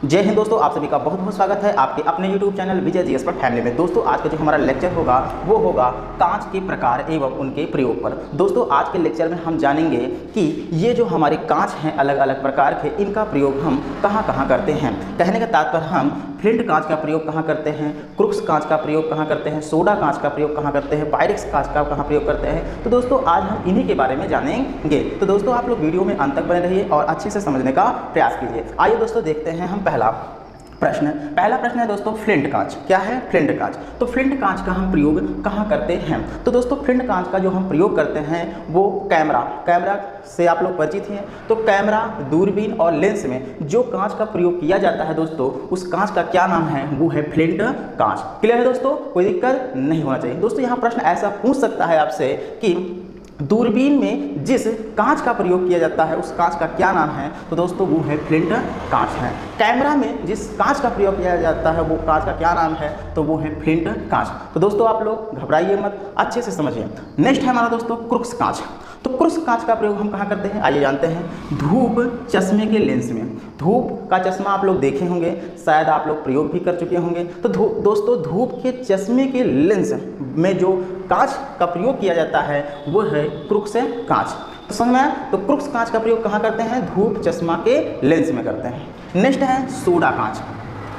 जय हिंद दोस्तों, आप सभी का बहुत बहुत स्वागत है आपके अपने YouTube channel Vijay ji expert family में। दोस्तों आज का जो हमारा लेक्चर होगा वो होगा कांच के प्रकार एवं उनके प्रयोग पर। दोस्तों आज के लेक्चर में हम जानेंगे कि ये जो हमारे कांच हैं अलग अलग प्रकार के, इनका प्रयोग हम कहाँ करते हैं। कहने का तात्पर्य हम फ्लिंट कांच का प्रयोग कहाँ करते हैं, क्रुक्स कांच का प्रयोग कहाँ करते हैं, सोडा कांच का प्रयोग कहाँ करते हैं, पायरेक्स कांच का कहाँ प्रयोग करते हैं। तो दोस्तों आज हम इन्हीं के बारे में जानेंगे। तो दोस्तों आप लोग वीडियो में अंत तक बने रहिए और अच्छे से समझने का प्रयास कीजिए। आइए दोस्तों देखते हैं हम पहला प्रश्न है दोस्तों, फ्लिंट कांच क्या है। फ्लिंट कांच, तो फ्लिंट कांच का हम प्रयोग कहाँ करते हैं। तो दोस्तों फ्लिंट कांच का जो हम प्रयोग करते हैं वो कैमरा से आप लोग परिचित हैं। तो कैमरा, दूरबीन और लेंस में जो कांच का प्रयोग किया जाता है दोस्तों, उस कांच का क्या नाम है, वो है फ्लिंट कांच। क्लियर है दोस्तों, कोई दिक्कत नहीं होना चाहिए। दोस्तों यहाँ प्रश्न ऐसा पूछ सकता है आपसे कि दूरबीन में जिस कांच का प्रयोग किया जाता है उस कांच का क्या नाम है। तो दोस्तों वो है फ्लिंट कांच है। कैमरा में जिस कांच का प्रयोग किया जाता है वो कांच का क्या नाम है, तो वो है फ्लिंट कांच। तो दोस्तों आप लोग घबराइए मत, अच्छे से समझिए। नेक्स्ट है हमारा दोस्तों क्रुक्स कांच। तो क्रुक्स कांच का प्रयोग हम कहाँ करते हैं, आइए जानते हैं। धूप चश्मे के लेंस में, धूप का चश्मा आप लोग देखे होंगे, शायद आप लोग प्रयोग भी कर चुके होंगे। तो दोस्तों धूप के चश्मे के लेंस में जो कांच का प्रयोग किया जाता है वो है क्रुक्स कांच। तो समझ में आया? तो क्रुक्स कांच का प्रयोग कहाँ करते हैं, धूप चश्मा के लेंस में करते हैं। नेक्स्ट है सोडा कांच।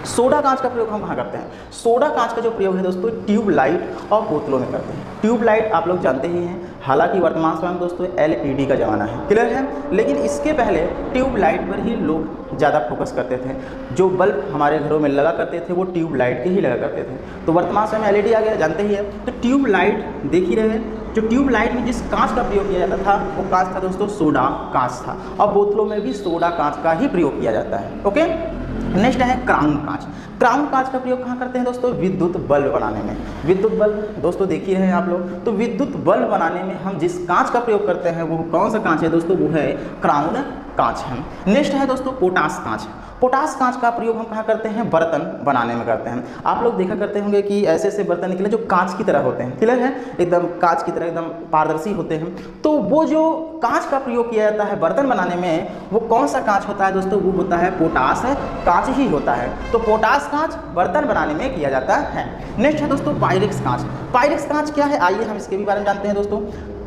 सोडा कांच का प्रयोग हम कहाँ करते हैं। सोडा कांच का जो प्रयोग है दोस्तों ट्यूबलाइट और बोतलों में करते हैं। ट्यूबलाइट आप लोग जानते ही हैं, हालांकि वर्तमान समय में दोस्तों LED का ज़माना है, क्लियर है। लेकिन इसके पहले ट्यूबलाइट पर ही लोग ज़्यादा फोकस करते थे। जो बल्ब हमारे घरों में लगा करते थे वो ट्यूबलाइट के ही लगा करते थे। तो वर्तमान समय में LED आ गया, जानते ही है। तो ट्यूबलाइट देख ही रहे, जो ट्यूबलाइट में जिस कांच का प्रयोग किया जाता था वो कांच था दोस्तों सोडा कांच था। और बोतलों में भी सोडा कांच का ही प्रयोग किया जाता है। ओके, नेक्स्ट है क्राउन कांच। क्राउन कांच का प्रयोग कहाँ करते हैं दोस्तों, विद्युत बल्ब बनाने में। विद्युत बल्ब दोस्तों देख ही रहे हैं आप लोग। तो विद्युत बल्ब बनाने में हम जिस कांच का प्रयोग करते हैं वो कौन सा कांच है दोस्तों, वो है क्राउन कांच है। नेक्स्ट है दोस्तों पोटास कांच। पोटास कांच का प्रयोग हम कहाँ करते हैं, बर्तन बनाने में करते हैं। आप लोग देखा करते होंगे कि ऐसे ऐसे बर्तन निकले जो कांच की तरह होते हैं, क्लियर है, एकदम कांच की तरह एकदम पारदर्शी होते हैं। तो वो जो कांच का प्रयोग किया जाता है बर्तन बनाने में वो कौन सा कांच होता है दोस्तों, वो होता है पोटास कांच ही होता है। तो पोटास कांच बर्तन बनाने में किया जाता है। नेक्स्ट है दोस्तों पायरेक्स कांच। पायरेक्स कांच क्या है, आइए हम इसके भी बारे में जानते हैं दोस्तों।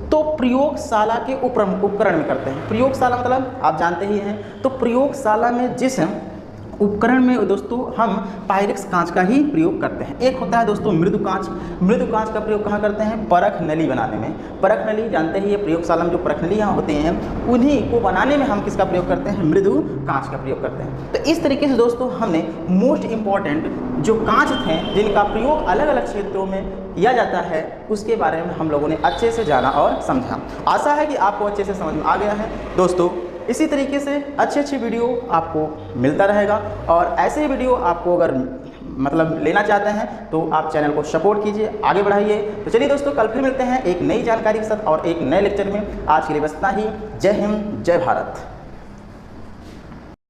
तो प्रयोगशाला के उपकरण में करते हैं। प्रयोगशाला मतलब आप जानते ही हैं। तो प्रयोगशाला में जिस उपकरण में दोस्तों हम पायरेक्स कांच का ही प्रयोग करते हैं। एक होता है दोस्तों मृदु कांच। मृदु कांच का प्रयोग कहाँ करते हैं, परख नली बनाने में। परख नली जानते ही है, प्रयोगशाला में जो परख नलियाँ होते हैं उन्हीं को बनाने में हम किसका प्रयोग करते हैं, मृदु कांच का प्रयोग करते हैं। तो इस तरीके से दोस्तों हमने मोस्ट इम्पॉर्टेंट जो कांच थे जिनका प्रयोग अलग अलग क्षेत्रों में किया जाता है उसके बारे में हम लोगों ने अच्छे से जाना और समझा। आशा है कि आपको अच्छे से समझ में आ गया है दोस्तों। इसी तरीके से अच्छे वीडियो आपको मिलता रहेगा और ऐसे ही वीडियो आपको अगर मतलब लेना चाहते हैं तो आप चैनल को सपोर्ट कीजिए, आगे बढ़ाइए। तो चलिए दोस्तों कल फिर मिलते हैं एक नई जानकारी के साथ और एक नए लेक्चर में। आज के लिए बस इतना ही। जय हिंद, जय भारत।